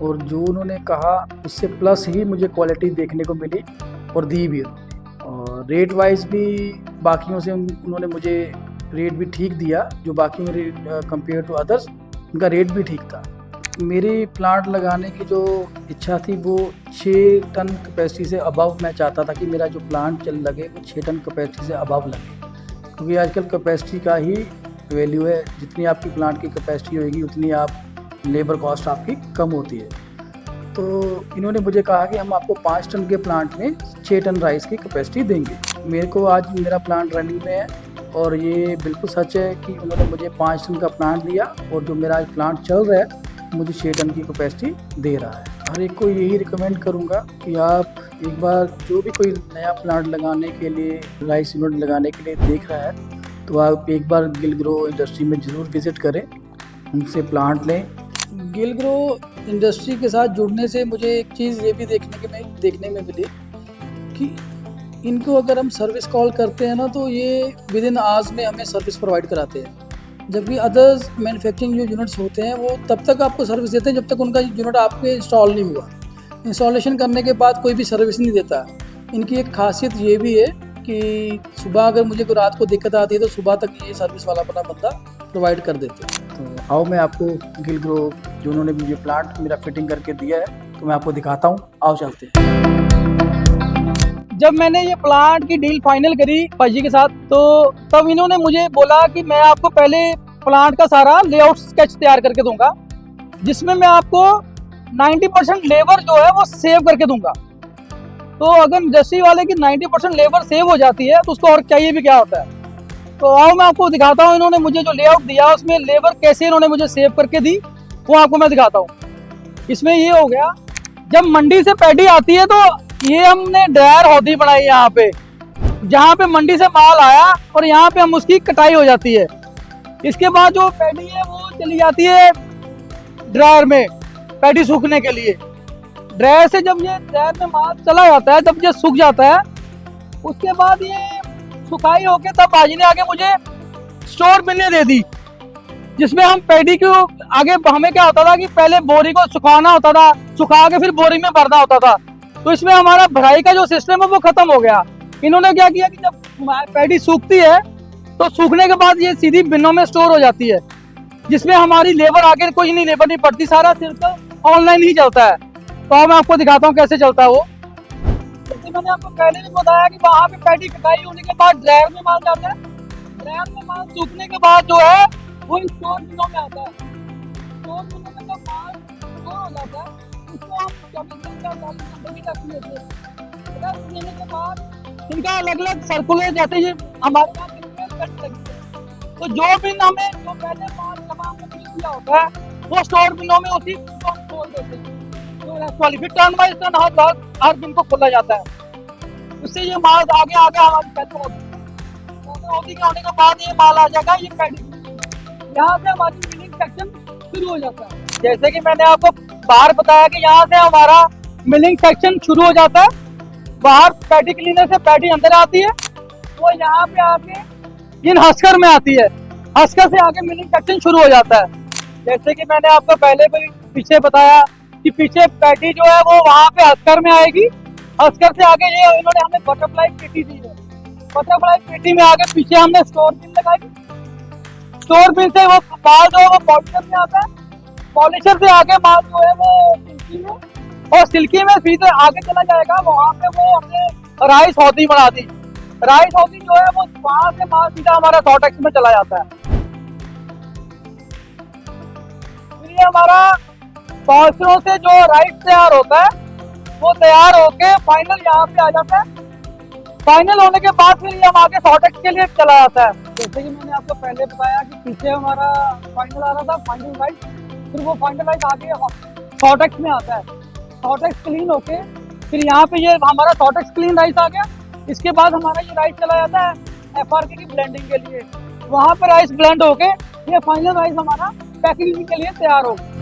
और जो उन्होंने कहा उससे प्लस ही मुझे क्वालिटी देखने को मिली और दी भी उन्होंने। और रेट वाइज भी बाकियों से उन्होंने मुझे रेट भी ठीक दिया, जो बाकी मेरे कंपेयर टू अदर्स उनका रेट भी ठीक था। मेरी प्लांट लगाने की जो इच्छा थी वो 6 टन कैपेसिटी से अबव मैं चाहता था कि मेरा जो प्लांट चल लगे वो 6 टन कैपेसिटी से अबव लगे, क्योंकि आजकल कैपेसिटी का ही वैल्यू है। जितनी आपकी प्लांट की कैपेसिटी होगी उतनी आप लेबर कॉस्ट आपकी कम होती है। तो इन्होंने मुझे कहा कि हम आपको 5 टन के प्लांट में 6 टन राइस की कैपेसिटी देंगे। मेरे को आज मेरा प्लांट रनिंग में है और ये बिल्कुल सच है कि उन्होंने मुझे 5 टन का प्लांट दिया और जो मेरा आज प्लांट चल रहा है मुझे 6 टन की कैपेसिटी दे रहा है। हर एक को यही रिकमेंड करूँगा कि आप एक बार जो भी कोई नया प्लांट लगाने के लिए, राइस यूनिट लगाने के लिए देख रहा है, तो आप एक बार गिल ग्रो इंडस्ट्री में ज़रूर विज़िट करें, उनसे प्लांट लें। गिल ग्रो इंडस्ट्री के साथ जुड़ने से मुझे एक चीज़ ये भी देखने में मिली कि इनको अगर हम सर्विस कॉल करते हैं ना तो ये विद इन आवर्स में हमें सर्विस प्रोवाइड कराते हैं, जबकि अदर्स मैन्युफैक्चरिंग जो यूनिट्स होते हैं वो तब तक आपको सर्विस देते हैं जब तक उनका यूनिट आपके इंस्टॉल नहीं हुआ। इंस्टॉलेशन करने के बाद कोई भी सर्विस नहीं देता। इनकी एक खासियत ये भी है कि सुबह अगर मुझे कोई रात को दिक्कत आती है तो सुबह तक ये सर्विस वाला अपना बंदा प्रोवाइड कर देते हैं। तो आओ मैं आपको गिल ग्रो जो उन्होंने मुझे प्लांट मेरा फिटिंग करके दिया है तो मैं आपको दिखाता हूँ, आओ चलते हैं। जब मैंने ये प्लांट की डील फाइनल करी भाई के साथ, तो तब इन्होंने मुझे बोला कि मैं आपको पहले प्लांट का सारा लेआउट स्केच तैयार करके दूंगा, जिसमें मैं आपको 90% लेबर जो है वो सेव करके दूंगा। तो अगर इंडस्ट्री वाले की 90% लेबर सेव हो जाती है तो उसको और चाहिए भी क्या होता है। तो आओ मैं आपको दिखाता हूँ इन्होंने मुझे जो लेआउट दिया उसमें लेबर कैसे इन्होंने मुझे सेव करके दी, वो आपको मैं दिखाता हूँ। इसमें ये हो गया, जब मंडी से पैडी आती है तो ये हमने ड्रायर होदी बनाई यहाँ पे, जहाँ पे मंडी से माल आया और यहाँ पे हम उसकी कटाई हो जाती है। इसके बाद जो पैडी है वो चली जाती है ड्रायर में पैडी सूखने के लिए। ड्रायर से जब ये ड्रायर में माल चला जाता है, जब ये सूख जाता है, उसके बाद ये सुखाई होके तब भाजी ने आगे मुझे स्टोर मिलने दे दी, जिसमें हम पैडी को आगे हमें क्या होता था कि पहले बोरी को सुखाना होता था, सुखा के फिर बोरी में भरना होता था। तो इसमें हमारा भराई का जो सिस्टम है वो खत्म हो गया। इन्होंने क्या किया कि जब पैडी सूखती है तो सूखने के बाद ये सीधी बिनों में स्टोर हो जाती है, जिसमें हमारी लेबर आगे कोई नहीं लेबर नहीं पड़ती, सारा सिर्फ ऑनलाइन ही चलता है। तो मैं आपको दिखाता हूँ कैसे चलता है वो। जैसे मैंने आपको पहले भी बताया कि वहाँ पे पैडी कटाई होने के बाद ड्रायर में माल जाता है। ड्रायर में माल सूखने के बाद जो है वो स्टोर बिनों में आता है। स्टोर बिनों में जब माल स्टोर हो जाता है उसको हम 24 घंटे 48 घंटे की रख लेते हैं। रख लेने के बाद इनका अलग अलग सर्कुलर, जैसे ये हमारे यहाँ कट लगी है, तो जो बिन हमें जो पहले माल जमा में दिया होता है वो स्टोर बिनों में उसी को खोल देते हैं। तो फिर टर्न बाई टर्न हर बिन को खोला जाता है। उससे ये माल आगे हमारी पैदा होती के होने के बाद ये माल आ जाएगा ये पैडी, यहाँ से हमारी मिलिंग सेक्शन शुरू हो जाता है। जैसे कि मैंने आपको बाहर बताया कि यहाँ से हमारा मिलिंग सेक्शन शुरू हो जाता है। बाहर पैडी क्लीनर से पैडी अंदर आती है, वो यहाँ पे आके इन हस्कर में आती है। हस्कर से आगे मिलिंग सेक्शन शुरू हो जाता है। जैसे कि मैंने आपको पहले भी पीछे बताया कि पीछे पैडी जो है वो वहाँ पे हस्कर में आएगी। हस्कर से आगे ये इन्होंने हमें बटरफ्लाई पेटी दी है। बटरफ्लाई पेटी में आगे पीछे हमने स्टोर बिन लगाई। स्टोर बिन से वो माल जो है वो पॉलिशर में आता है। पॉलिशर से आगे माल जो है वो सिल्की में, और सिल्की में सीधे आगे चला जाएगा। वहाँ पे वो हमने राइस होदी बना दी। राइस होदी जो है वो वहाँ से माल सीधा हमारा सॉटेक्स में चला जाता है। फिर ये हमारा पॉलिशरों से जो राइस तैयार होता है वो तैयार होके फाइनल यहाँ पे आ जाता है। फाइनल होने के बाद फिर ये हम आगे सॉटेक्स के लिए चला जाता है। जैसे कि मैंने आपको पहले बताया कि पीछे हमारा फाइनल आ रहा था, फाइनल राइस, फिर वो फाइनल राइस आगे सॉटेक्स में आता है। सॉटेक्स क्लीन होके फिर यहाँ पे ये हमारा सॉटेक्स क्लीन राइस आ गया। इसके बाद हमारा ये राइस चला जाता है FRK की ब्लेंडिंग के लिए। वहाँ पे राइस ब्लेंड होके ये फाइनल राइस हमारा पैकेजिंग के लिए तैयार हो गया।